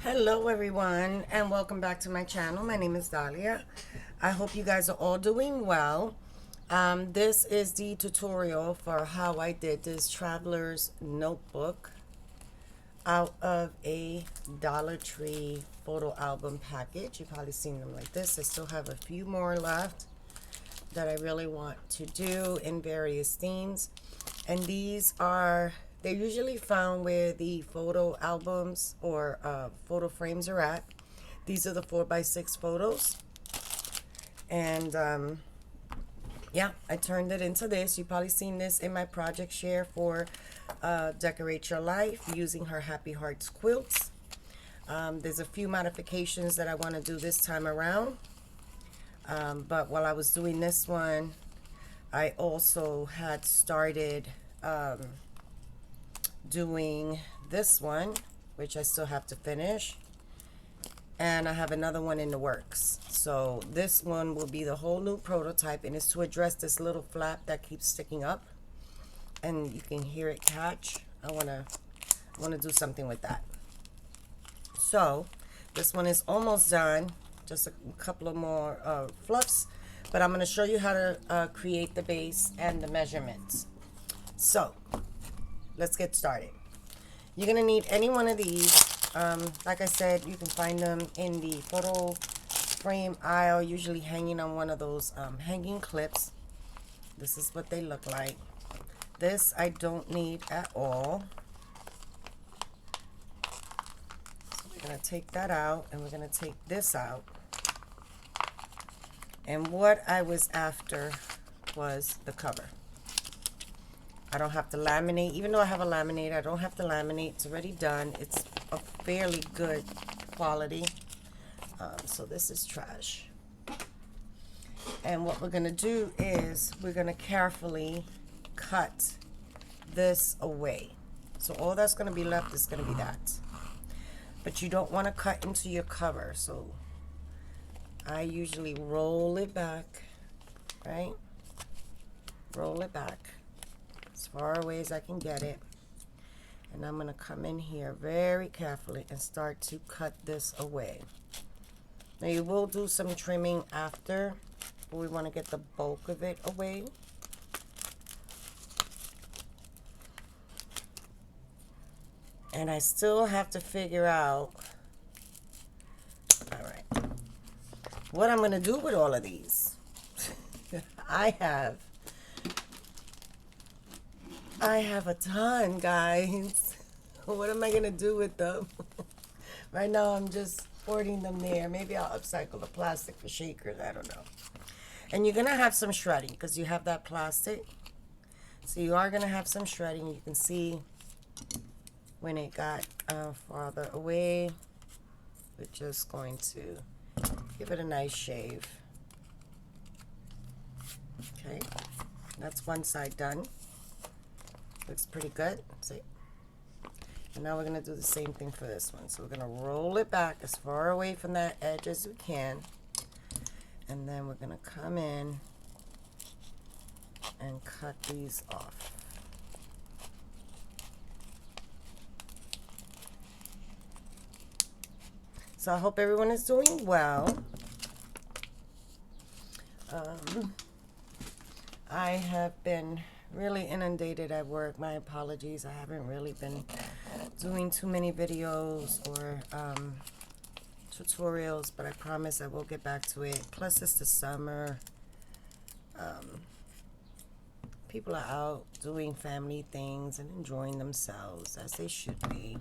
Hello everyone and welcome back to my channel. My name is Dahlia. I hope you guys are all doing well. This is the tutorial for how I did this traveler's notebook out of a Dollar Tree photo album package. You've probably seen them like this. I still have a few more left that I really want to do in various themes. And they're usually found where the photo albums or photo frames are at. These are the 4x6 photos. And yeah, I turned it into this. You've probably seen this in my project share for Decorate Your Life using her Happy Hearts quilts. There's a few modifications that I want to do this time around. But while I was doing this one, I also had started doing this one, which I still have to finish, and I have another one in the works. So this one will be the whole new prototype, and it's to address this little flap that keeps sticking up and you can hear it catch. I want to do something with that. So this one is almost done, just a couple of more fluffs, but I'm going to show you how to create the base and the measurements. So let's get started. You're going to need any one of these. Like I said, you can find them in the photo frame aisle, usually hanging on one of those hanging clips. This is what they look like. This I don't need at all. So we're going to take that out, and we're going to take this out. And what I was after was the cover. I don't have to laminate. Even though I have a laminator, I don't have to laminate. It's already done. It's a fairly good quality. So this is trash. And what we're going to do is we're going to carefully cut this away. So all that's going to be left is going to be that. But you don't want to cut into your cover. So I usually roll it back, right? Roll it back as far away as I can get it. And I'm going to come in here very carefully and start to cut this away. Now you will do some trimming after, but we want to get the bulk of it away. And I still have to figure out, all right, what I'm going to do with all of these. I have a ton, guys. What am I going to do with them? Right now, I'm just hoarding them there. Maybe I'll upcycle the plastic for shakers. I don't know. And you're going to have some shredding because you have that plastic. So you are going to have some shredding. You can see when it got farther away. We're just going to give it a nice shave. Okay. That's one side done. Looks pretty good. See? And now we're going to do the same thing for this one. So we're going to roll it back as far away from that edge as we can. And then we're going to come in and cut these off. So I hope everyone is doing well. I have been really inundated at work. My apologies. I haven't really been doing too many videos or tutorials, but I promise I will get back to it. Plus it's the summer. People are out doing family things and enjoying themselves as they should be.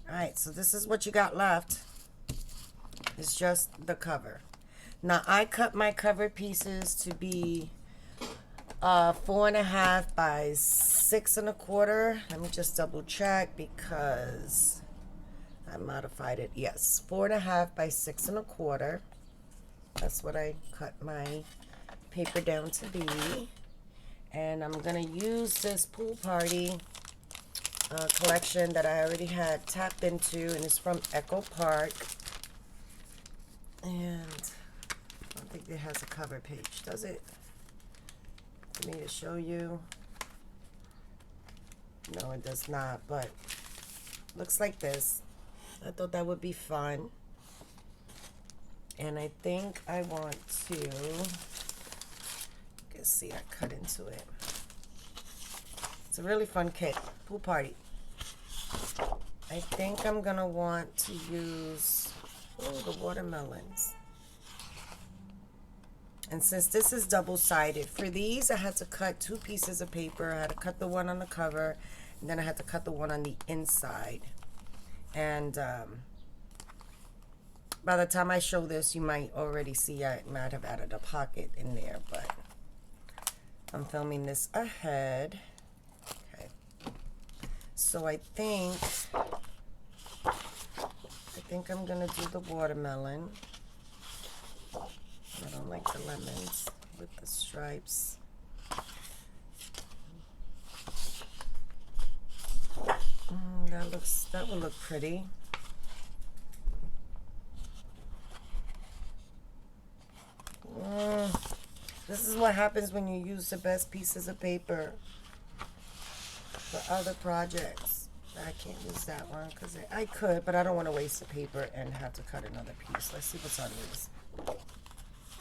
Alright, so this is what you got left. It's just the cover. Now I cut my cover pieces to be 4.5 by 6.25. Let me just double check because I modified it. Yes, 4.5 by 6.25. That's what I cut my paper down to be. And I'm gonna use this Pool Party collection that I already had tapped into, and it's from Echo Park. And I don't think it has a cover page, does it? For me to show you. No, it does not, but looks like this. I thought that would be fun. And I think I want to, you can see I cut into it. It's a really fun kit, pool party. I think I'm gonna want to use, the watermelons. And since this is double-sided, for these I had to cut 2 pieces of paper. I had to cut the one on the cover, and then I had to cut the one on the inside. And by the time I show this, you might already see I might have added a pocket in there, but I'm filming this ahead. Okay. So I think I'm gonna do the watermelon. I don't like the lemons with the stripes. That will look pretty. This is what happens when you use the best pieces of paper for other projects. I can't use that one because I could, but I don't want to waste the paper and have to cut another piece. Let's see what's on these.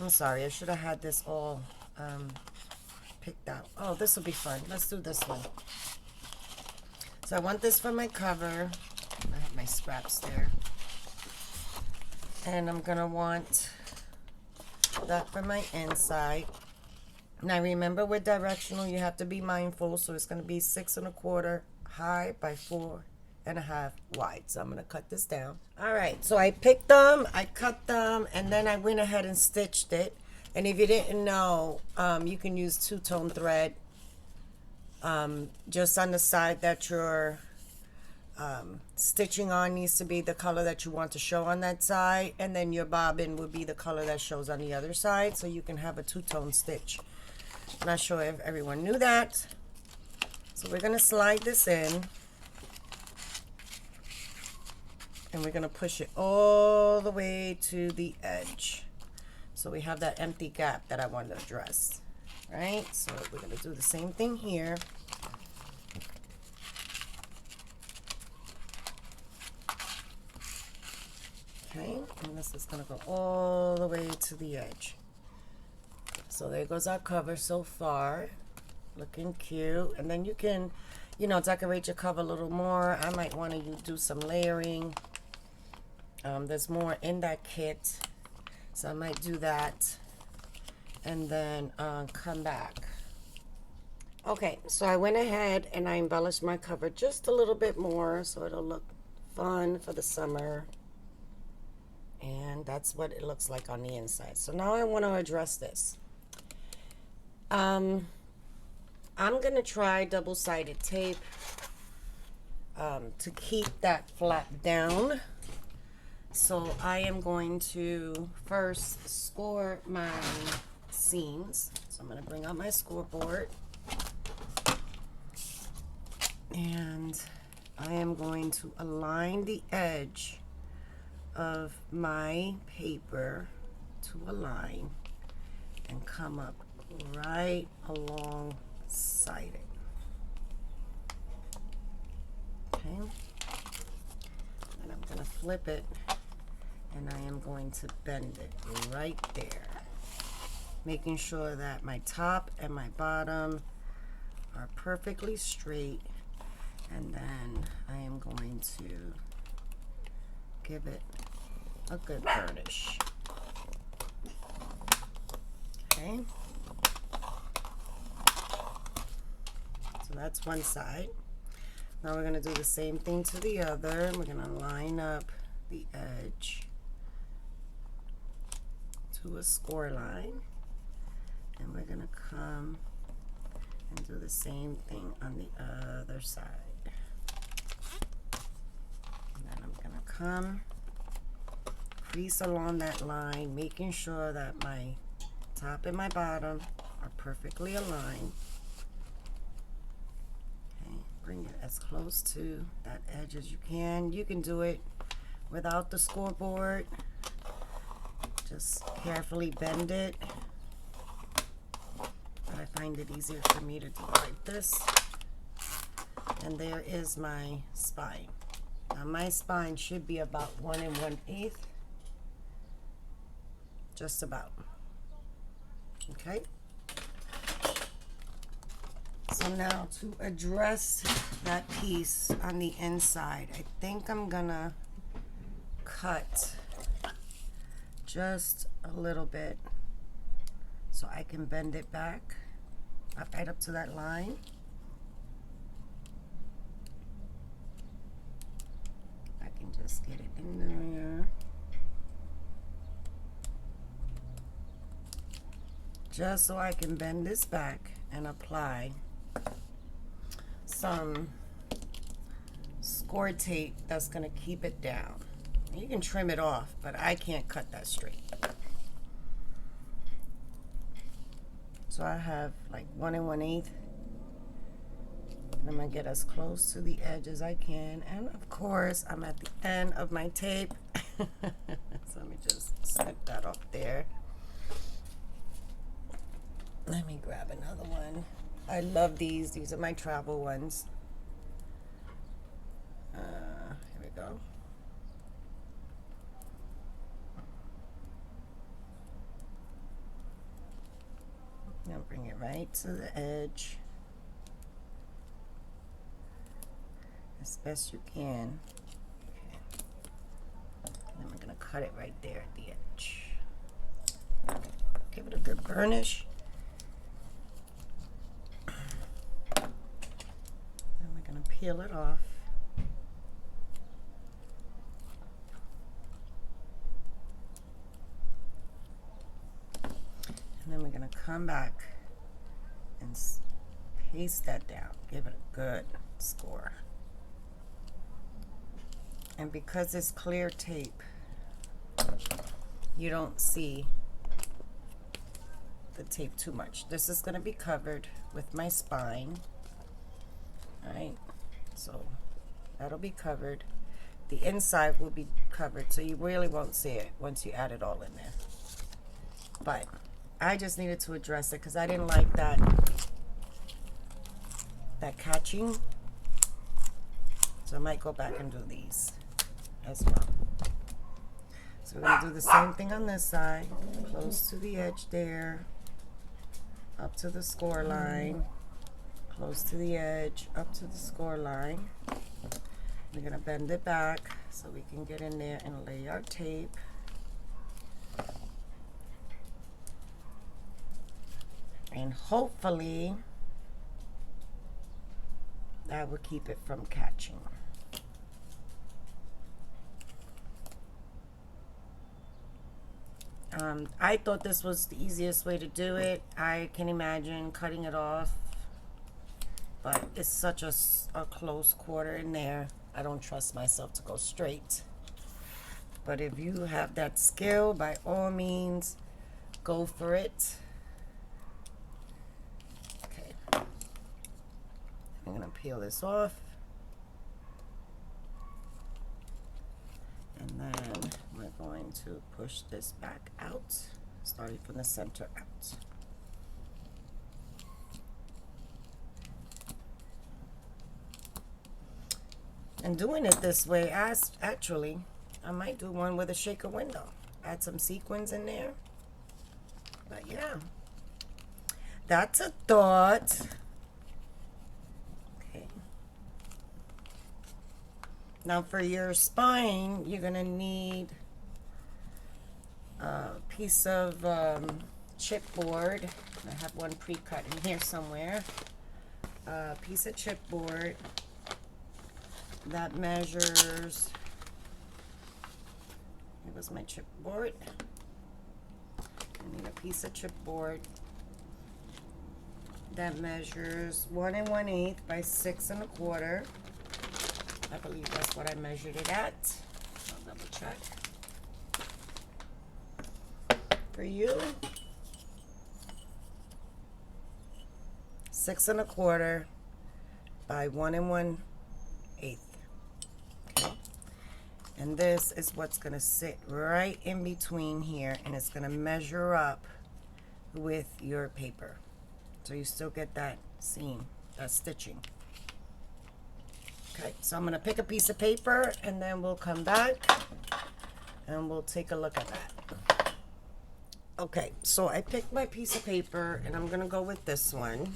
I'm sorry, I should have had this all picked out. Oh, this will be fun. Let's do this one. So I want this for my cover. I have my scraps there. And I'm going to want that for my inside. Now remember, with directional, you have to be mindful. So it's going to be 6 1/4 high by 4 1/2 wide. So I'm going to cut this down. All right, so I picked them, I cut them, and then I went ahead and stitched it. And if you didn't know, you can use two-tone thread just on the side that you're stitching on needs to be the color that you want to show on that side, and then your bobbin would be the color that shows on the other side, so you can have a two-tone stitch. I'm not sure if everyone knew that. So we're going to slide this in, and we're going to push it all the way to the edge, so we have that empty gap that I want to address. Right, so we're going to do the same thing here. Okay, and this is going to go all the way to the edge. So there goes our cover so far. Looking cute. And then you can, decorate your cover a little more. I might want to do some layering. There's more in that kit, so I might do that. And then come back. Okay, so I went ahead and I embellished my cover just a little bit more so it'll look fun for the summer. And that's what it looks like on the inside. So now I want to address this. I'm going to try double-sided tape to keep that flap down. So I am going to first score my seams. So I'm going to bring out my scoreboard, and I am going to align the edge of my paper to a line and come up right alongside it. Okay, and I'm going to flip it, and I am going to bend it right there, making sure that my top and my bottom are perfectly straight, and then I am going to give it a good burnish. Okay, so that's one side. Now we're going to do the same thing to the other. We're going to line up the edge to a score line, and we're going to come and do the same thing on the other side. And then I'm going to come, crease along that line, making sure that my top and my bottom are perfectly aligned. Okay, bring it as close to that edge as you can. You can do it without the scoreboard. Just carefully bend it. But I find it easier for me to do it like this. And there is my spine. Now my spine should be about 1 1/8, just about. Okay. So now to address that piece on the inside, I think I'm gonna cut just a little bit so I can bend it back right up to that line. I can just get it in there. Just so I can bend this back and apply some score tape that's gonna keep it down. You can trim it off, but I can't cut that straight. So I have like 1 1/8. And I'm gonna get as close to the edge as I can. And of course, I'm at the end of my tape. So let me just snip that off there. Let me grab another one. I love these. These are my travel ones. Here we go. Now bring it right to the edge as best you can. Okay. Then we're gonna cut it right there at the edge. Give it a good burnish. Then we're gonna peel it off. And then we're gonna come back and paste that down. Give it a good score. And because it's clear tape, you don't see the tape too much. This is gonna be covered with my spine. Alright, so that'll be covered. The inside will be covered, so you really won't see it once you add it all in there. But I just needed to address it because I didn't like that catching. So I might go back and do these as well. So we're going to do the same thing on this side. Close to the edge there. Up to the score line. Close to the edge. Up to the score line. We're going to bend it back so we can get in there and lay our tape. And hopefully that will keep it from catching. I thought this was the easiest way to do it. I can imagine cutting it off, but it's such a close quarter in there. I don't trust myself to go straight. But if you have that skill, by all means, go for it. I'm going to peel this off, and then we're going to push this back out, starting from the center out. And doing it this way, actually, I might do one with a shaker window. Add some sequins in there. But yeah, that's a thought. Now for your spine, you're going to need a piece of chipboard. I have one pre-cut in here somewhere. A piece of chipboard that measures, it was my chipboard. I need a piece of chipboard that measures 1 1/8 by 6 1/4. I believe that's what I measured it at. I'll double check. For you, 6 1/4 by 1 1/8. Okay. And this is what's going to sit right in between here, and it's going to measure up with your paper. So you still get that seam, that stitching. Okay, so I'm going to pick a piece of paper and then we'll come back and we'll take a look at that. Okay, so I picked my piece of paper and I'm going to go with this one,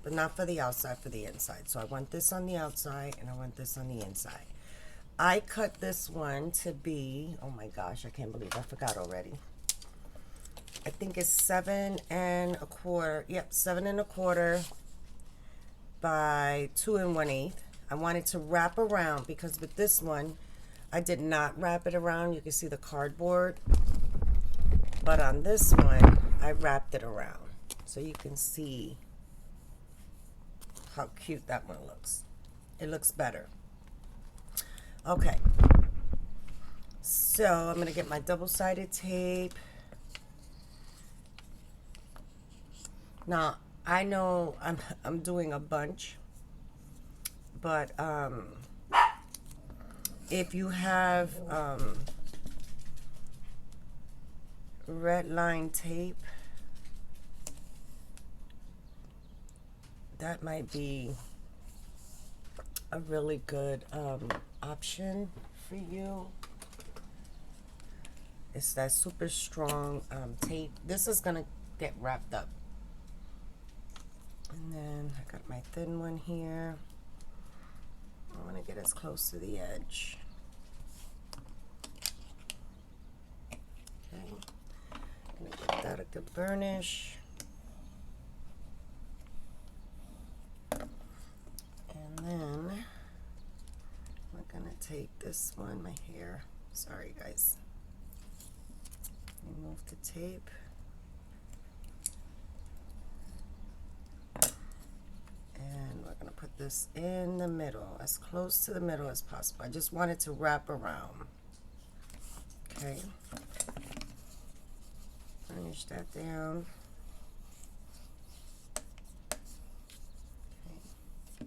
but not for the outside, for the inside. So I want this on the outside and I want this on the inside. I cut this one to be, oh my gosh, I can't believe I forgot already. I think it's 7 1/4. Yep, 7 1/4 by 2 1/8. I wanted to wrap around because with this one, I did not wrap it around. You can see the cardboard. But on this one, I wrapped it around. So you can see how cute that one looks. It looks better. Okay. So I'm going to get my double-sided tape. Now, I know I'm doing a bunch, but if you have red line tape, that might be a really good option for you. It's that super strong tape. This is gonna get wrapped up. And then I got my thin one here. I want to get as close to the edge. Okay, I'm gonna give that a good burnish. And then I'm gonna take this one, my hair. Sorry guys. Remove the tape. And we're gonna put this in the middle, as close to the middle as possible. I just want it to wrap around. Okay. Finish that down.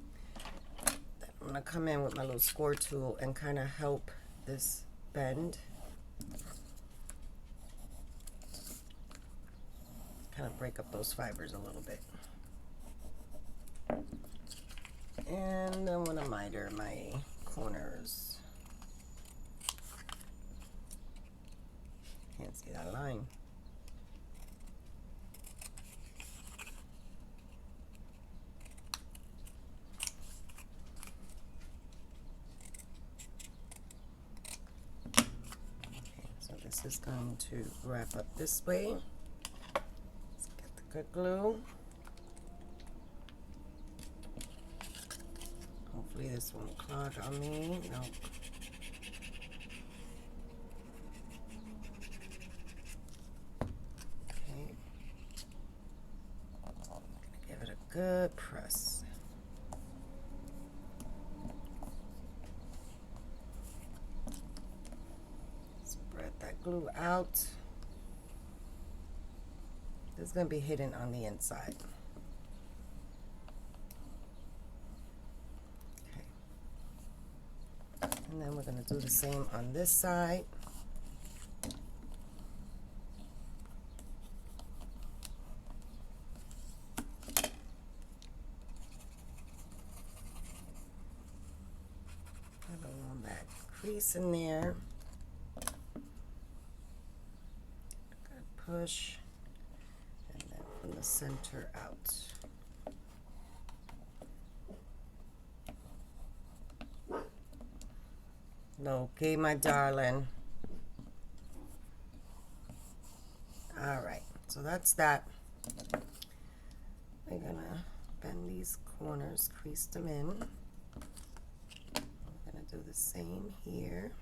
Okay. Then I'm gonna come in with my little score tool and kind of help this bend. Kind of break up those fibers a little bit. And I want to miter my corners. Can't see that line. Okay, so this is going to wrap up this way. Let's get the good glue. Hopefully this won't clog on me. No. Okay. I'm gonna give it a good press. Spread that glue out. This is gonna be hidden on the inside. And then we're going to do the same on this side. Put along that crease in there. Push, and then from the center out. Okay, my darling. All right, so that's that. We're gonna bend these corners, crease them in. We're gonna do the same here.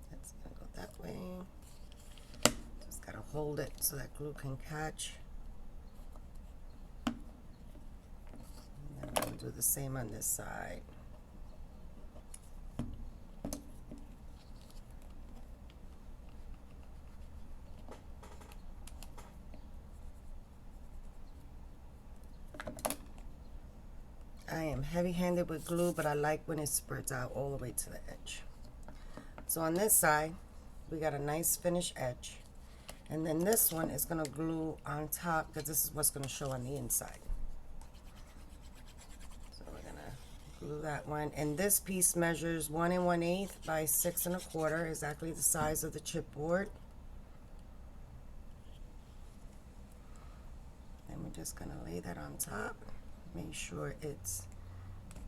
That's gonna go that way. Hold it so that glue can catch. And then we'll do the same on this side. I am heavy-handed with glue, but I like when it spreads out all the way to the edge. So on this side, we got a nice finished edge. And then this one is going to glue on top because this is what's going to show on the inside. So we're going to glue that one. And this piece measures 1 1/8 by 6 1/4, exactly the size of the chipboard. And we're just going to lay that on top. Make sure it's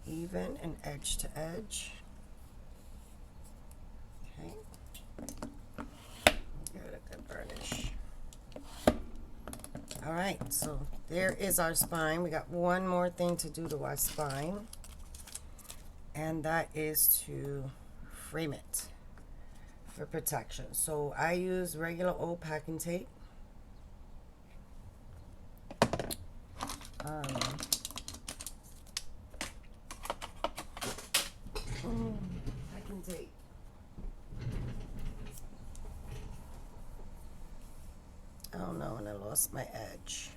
even and edge to edge. Okay. Give it a good burnish. All right, so there is our spine. We got one more thing to do to our spine, and that is to frame it for protection. So I use regular old packing tape. Packing tape. Oh no, and I lost my edge.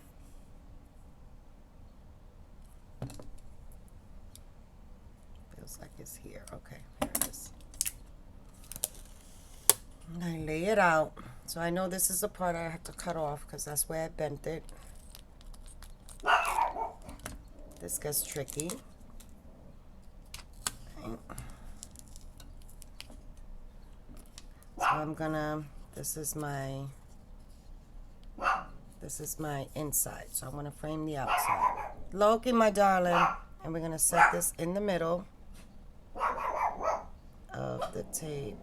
Feels like it's here. Okay, here it is. And I lay it out. So I know this is the part I have to cut off because that's where I bent it. This gets tricky. Okay. So I'm gonna, this is my inside. So I'm gonna frame the outside. Loki, my darling. And we're gonna set this in the middle of the tape.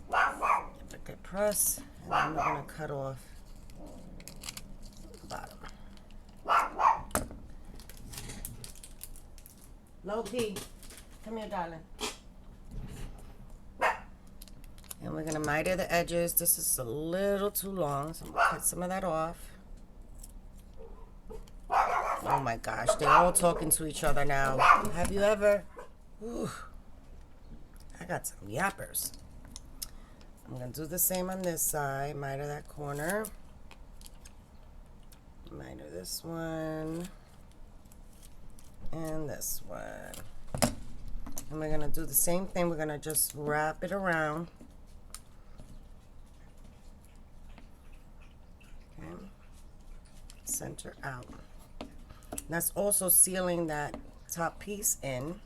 Give it a good press. And then we're gonna cut off the bottom. Loki, come here, darling. And we're gonna miter the edges. This is a little too long, so I'm gonna cut some of that off. Oh my gosh, they're all talking to each other now. Have you ever? Ooh, I got some yappers. I'm gonna do the same on this side. Miter that corner. Miter this one. And this one. And we're gonna do the same thing. We're gonna just wrap it around. Okay. Center out. That's also sealing that top piece in.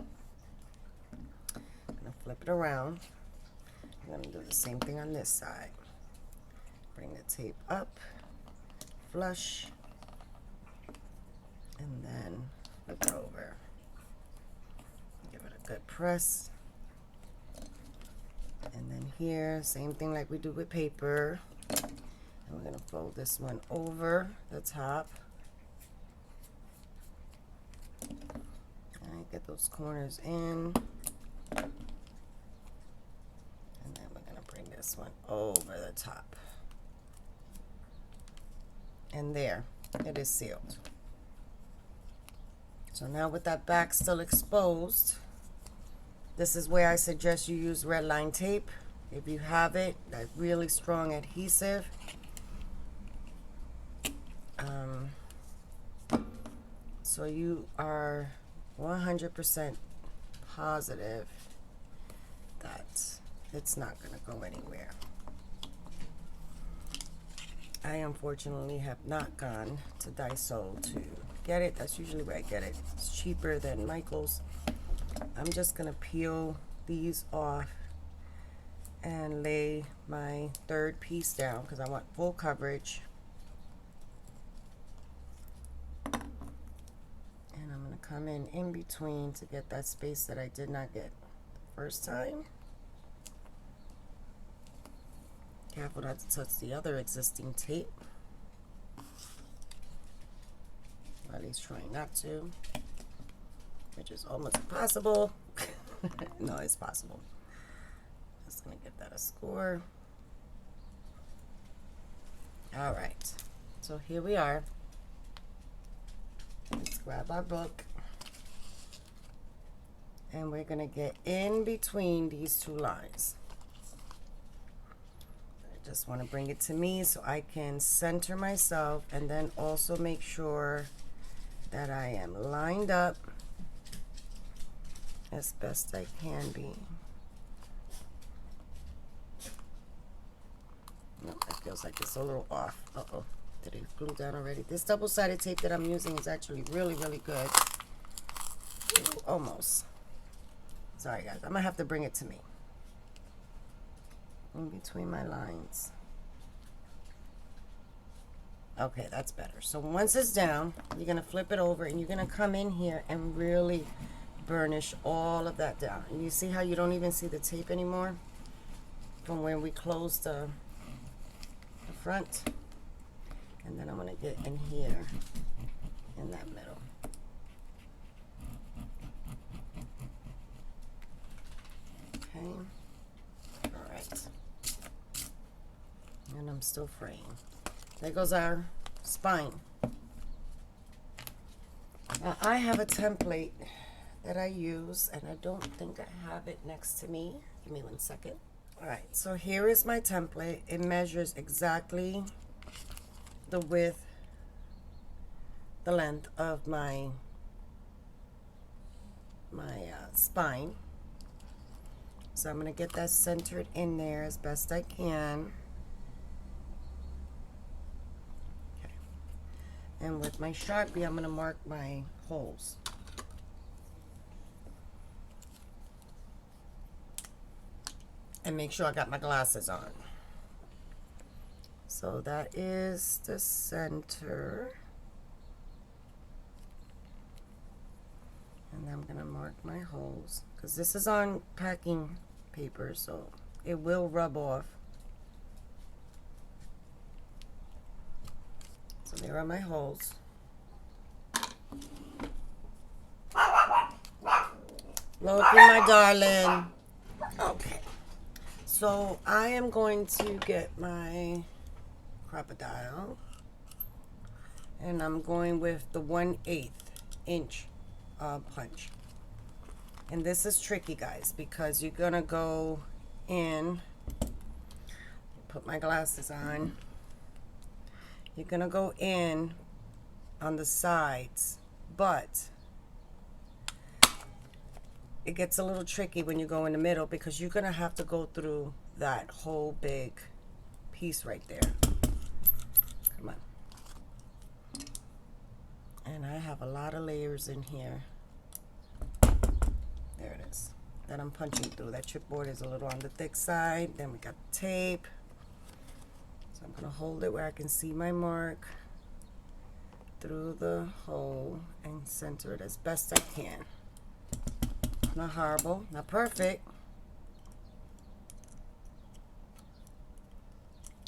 I'm gonna flip it around. I'm gonna do the same thing on this side. Bring the tape up, flush, and then flip it over. Give it a good press. And then here, same thing like we do with paper. And we're gonna fold this one over the top. Alright, get those corners in. And then we're gonna bring this one over the top. And there, it is sealed. So now with that back still exposed, this is where I suggest you use red line tape. If you have it, that really strong adhesive. So you are 100% positive that it's not going to go anywhere. I unfortunately have not gone to Daiso to get it. That's usually where I get it. It's cheaper than Michael's. I'm just going to peel these off and lay my third piece down because I want full coverage. And I'm going to come in between to get that space that I did not get the first time. Careful not to touch the other existing tape. At least trying not to, which is almost impossible. No, it's possible. Just gonna give that a score. All right, so here we are. Let's grab our book. And we're gonna get in between these two lines. I just wanna bring it to me so I can center myself and then also make sure that I am lined up as best I can be. No, that feels like it's a little off. Uh-oh. Did it glue down already? This double-sided tape that I'm using is actually really, really good. Ooh, almost. Sorry, guys. I'm going to have to bring it to me. In between my lines. Okay, that's better. So once it's down, you're going to flip it over and you're going to come in here and really burnish all of that down. And you see how you don't even see the tape anymore from when we closed the front? And then I'm going to get in here in that middle. Okay. All right. And I'm still fraying. There goes our spine. Now I have a template that I use, and I don't think I have it next to me. Give me 1 second. All right, so here is my template. It measures exactly the width, the length of my spine. So I'm going to get that centered in there as best I can. Okay. And with my Sharpie, I'm going to mark my holes. And make sure I got my glasses on. So that is the center. And I'm going to mark my holes. Because this is on packing paper, so it will rub off. So there are my holes. Loki, my darling. Okay. So I am going to get my crocodile, and I'm going with the 1/8 inch punch. And this is tricky, guys, because you're gonna go in, put my glasses on, you're gonna go in on the sides, but it gets a little tricky when you go in the middle, because you're gonna have to go through that whole big piece right there. Come on. And I have a lot of layers in here. There it is, that I'm punching through. That chipboard is a little on the thick side. Then we got the tape. So I'm gonna hold it where I can see my mark through the hole and center it as best I can. Not horrible, not perfect.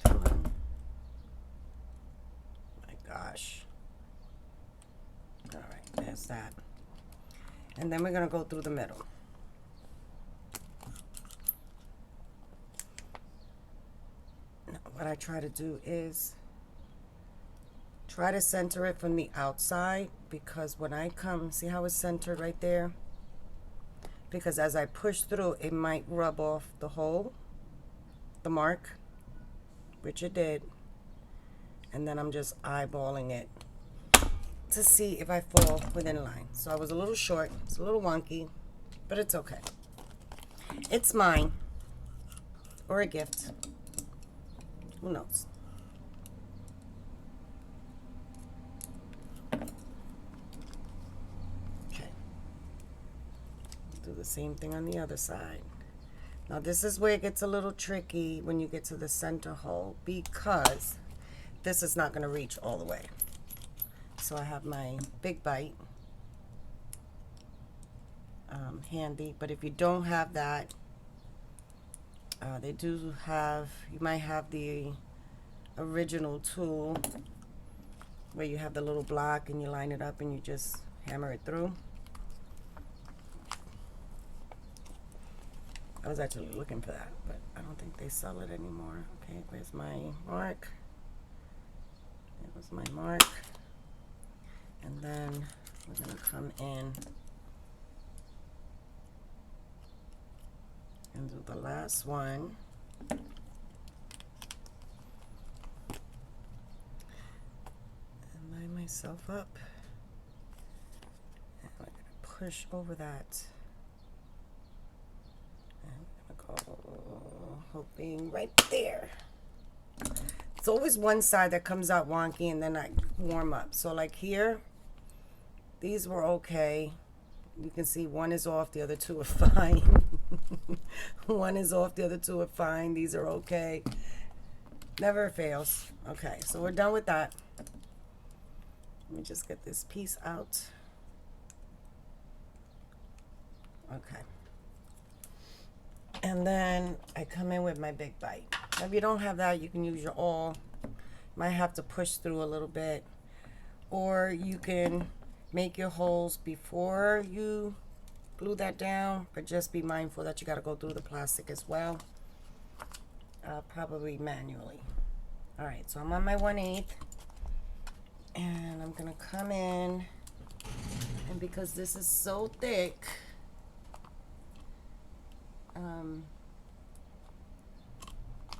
Come on. My gosh. All right, there's that. And then we're gonna go through the middle. Now, what I try to do is try to center it from the outside, because when I come, see how it's centered right there? Because as I push through, it might rub off the hole, the mark, which it did. And then I'm just eyeballing it to see if I fall within line. So I was a little short, it's a little wonky, but it's okay. It's mine, or a gift, who knows? Do the same thing on the other side. Now this is where it gets a little tricky when you get to the center hole, because this is not going to reach all the way. So I have my big bite handy, but if you don't have that, they do have, you might have the original tool where you have the little block and you line it up and you just hammer it through. I was actually looking for that, but I don't think they sell it anymore. Okay, where's my mark? There was my mark. And then we're gonna come in and do the last one. And line myself up. And I'm gonna push over that. Go, hoping right there. it's always one side that comes out wonky and then I warm up. So like here, these were okay. You can see one is off, the other two are fine. One is off, the other two are fine. These are okay. Never fails. Okay, so we're done with that. Let me just get this piece out. Okay. And then I come in with my big bite. If you don't have that, you can use your awl. Might have to push through a little bit. Or you can make your holes before you glue that down, but just be mindful that you got to go through the plastic as well. Probably manually. All right, so I'm on my 1/8, and I'm gonna come in, and because this is so thick,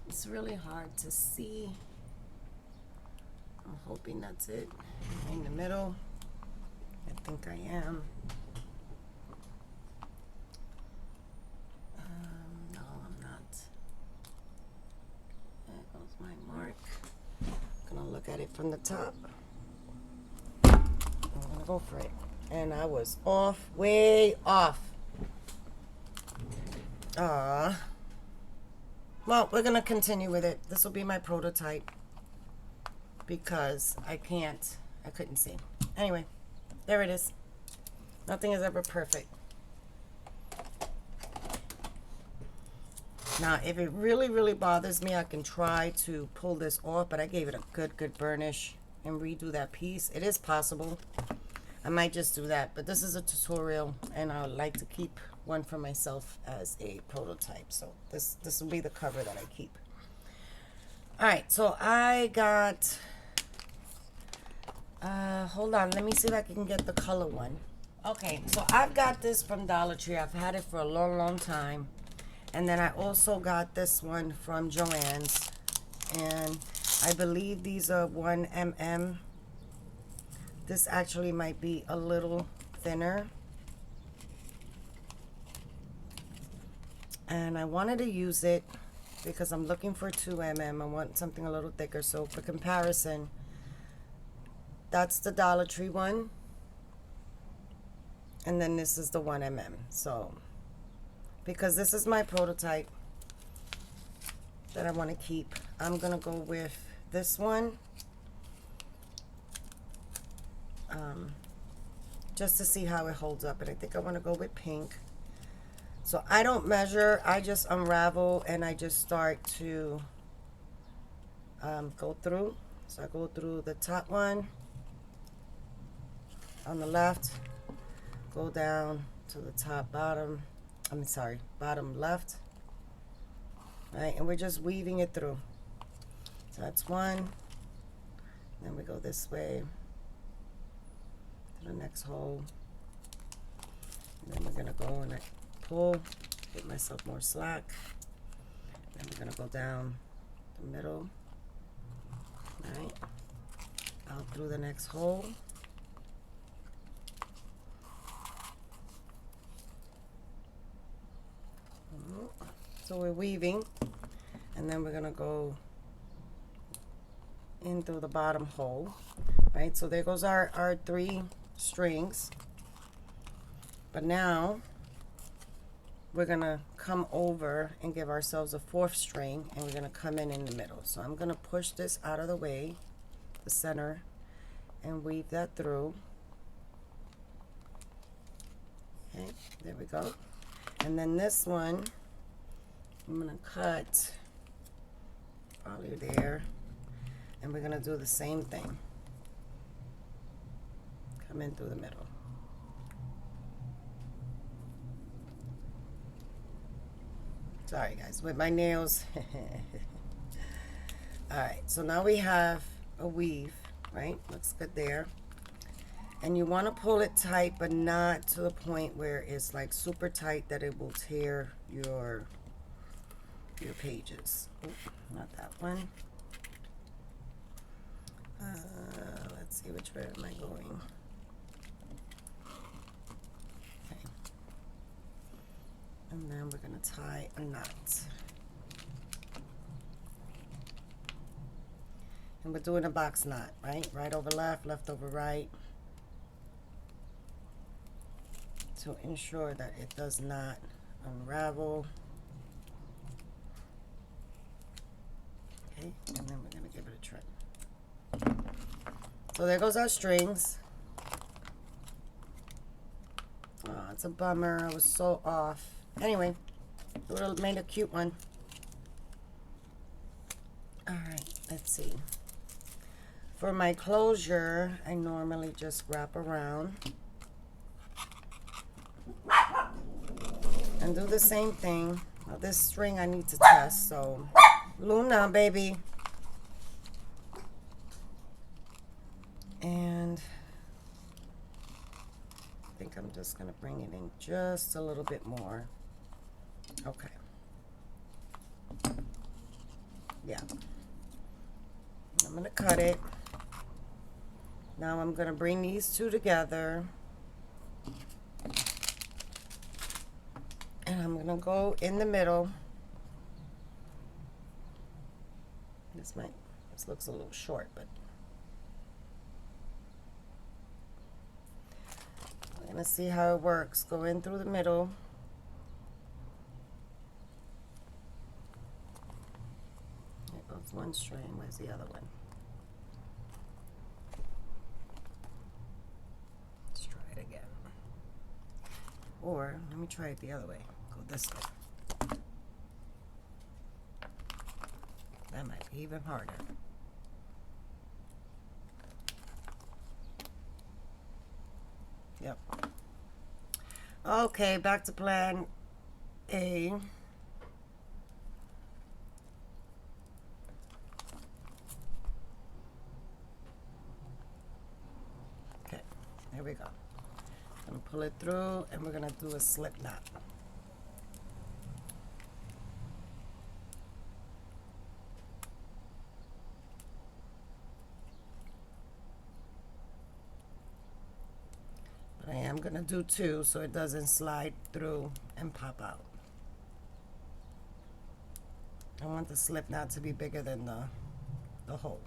it's really hard to see. I'm hoping that's it in the middle. I think I am. No, I'm not. There goes my mark. I'm gonna look at it from the top. I'm gonna go for it. And I was off, way off. Well, we're gonna continue with it. This will be my prototype because I couldn't see. Anyway, there it is. Nothing is ever perfect. Now, if it really, really bothers me, I can try to pull this off, but I gave it a good burnish and redo that piece. It is possible. I might just do that, but this is a tutorial, and I would like to keep one for myself as a prototype. So this will be the cover that I keep. All right, so I got, hold on, let me see if I can get the color one. Okay, so I've got this from Dollar Tree. I've had it for a long time. And then I also got this one from Joann's, and I believe these are 1mm. This actually might be a little thinner. And I wanted to use it because I'm looking for 2mm. I want something a little thicker. So for comparison, that's the Dollar Tree one. And then this is the 1mm. So because this is my prototype that I want to keep, I'm gonna go with this one, just to see how it holds up. And I think I want to go with pink. So I don't measure, I just unravel and I just start to go through. So I go through the top one on the left, go down to the top bottom, bottom left, right, and we're just weaving it through. So that's one, then we go this way to the next hole, and then we're gonna go and pull, give myself more slack, then we're gonna go down the middle, right, out through the next hole. So we're weaving, and then we're gonna go in through the bottom hole, right? So there goes our 3 strings. But now we're gonna come over and give ourselves a 4th string, and we're gonna come in the middle. So I'm gonna push this out of the way, the center, and weave that through. Okay, there we go. And then this one, I'm gonna cut probably there, and we're gonna do the same thing. Come in through the middle. Sorry guys, with my nails. Alright, so now we have a weave, right? Looks good there. And you want to pull it tight, but not to the point where it's like super tight that it will tear your pages. Ooh, not that one. Let's see, which way am I going? Okay. And then we're going to tie a knot. And we're doing a box knot, right? Right over left, left over right. To ensure that it does not unravel. Okay, and then we're gonna give it a trim. So there goes our strings. Oh, it's a bummer. I was so off. Anyway, it would have made a cute one. Alright, let's see. For my closure, I normally just wrap around. And do the same thing. Now this string I need to test, so Luna, baby. And I think I'm just gonna bring it in just a little bit more. Okay. Yeah. I'm gonna cut it. Now I'm gonna bring these two together. And I'm gonna go in the middle. This looks a little short, but we're gonna see how it works. Go in through the middle. There goes one string. Where's the other one? Let's try it again. Or let me try it the other way. Go this way. That might be even harder. Yep. Okay, back to plan A. Okay, there we go. I'm gonna pull it through and we're gonna do a slip knot. But I am gonna do two so it doesn't slide through and pop out. I want the slip knot to be bigger than the hole.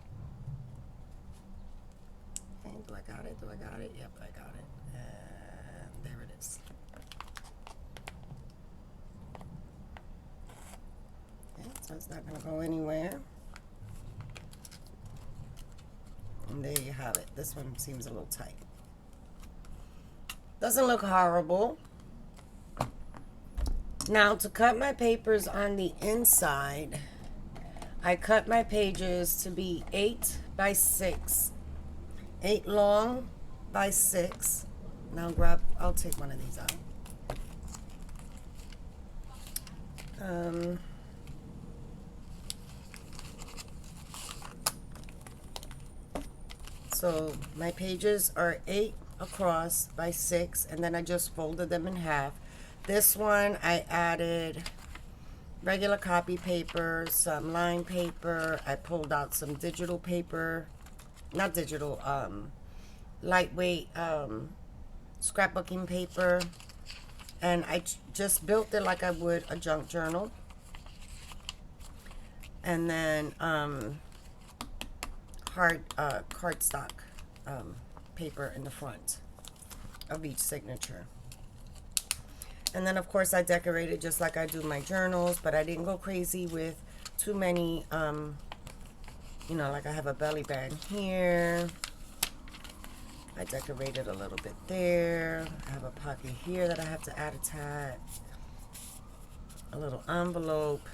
Okay, do I got it? Do I got it? Yep, I got it. And there it is. Okay, so it's not gonna go anywhere. And there you have it. This one seems a little tight. Doesn't look horrible. Now to cut my papers on the inside, I cut my pages to be 8 by 6. 8 long by 6. Now I'll take one of these out. So my pages are 8 across by 6, and then I just folded them in half. This one I added regular copy paper, some line paper. I pulled out some digital paper, not digital, lightweight scrapbooking paper, and I just built it like I would a junk journal. And then cardstock paper in the front of each signature. And then of course I decorated just like I do my journals, but I didn't go crazy with too many, you know, like I have a belly band here. I decorated a little bit there. I have a pocket here that I have to add a tag. A little envelope.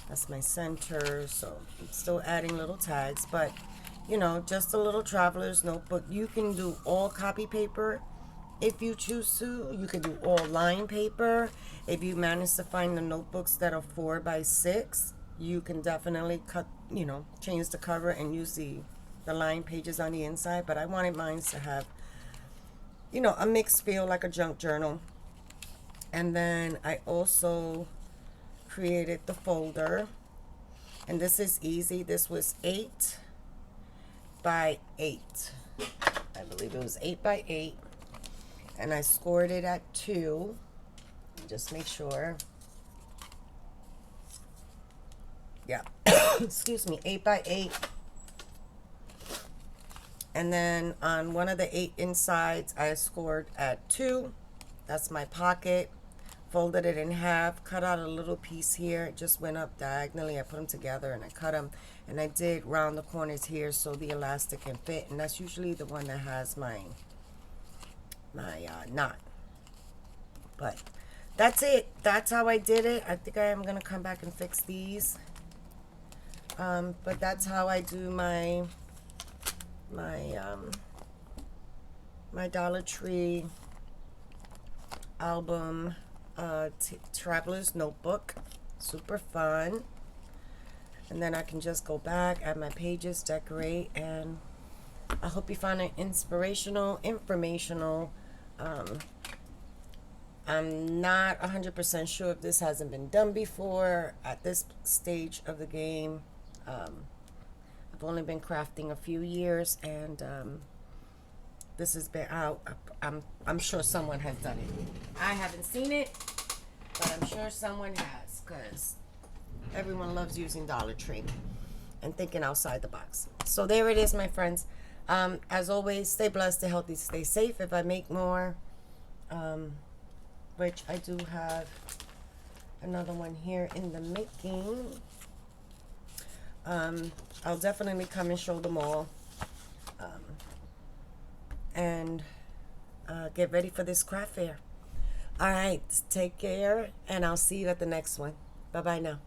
That's my center, so I'm still adding little tags, but you know, just a little traveler's notebook. You can do all copy paper if you choose to. You can do all line paper. If you manage to find the notebooks that are 4 by 6, you can definitely cut, you know, change the cover and use the line pages on the inside. But I wanted mine to have, you know, a mixed feel like a junk journal. And then I also created the folder, and this is easy. This was 8 by 8. I believe it was 8 by 8, and I scored it at 2. Just make sure. Yeah. excuse me, 8x8. And then on one of the 8 insides, I scored at 2. That's my pocket. Folded it in half, cut out a little piece here. It just went up diagonally. I put them together and I cut them. And I did round the corners here so the elastic can fit. And that's usually the one that has my knot. But that's it. That's how I did it. I think I am going to come back and fix these. But that's how I do my Dollar Tree album traveler's notebook. Super fun. And then I can just go back, add my pages, decorate, and I hope you find it inspirational, informational. I'm not 100% sure if this hasn't been done before at this stage of the game. I've only been crafting a few years, and this has been out. I'm sure someone has done it. I haven't seen it, but I'm sure someone has, because everyone loves using Dollar Tree and thinking outside the box. So there it is, my friends. As always, stay blessed, stay healthy, stay safe. If I make more, which I do have another one here in the making, I'll definitely come and show them all. And get ready for this craft fair. All right, take care, and I'll see you at the next one. Bye-bye now.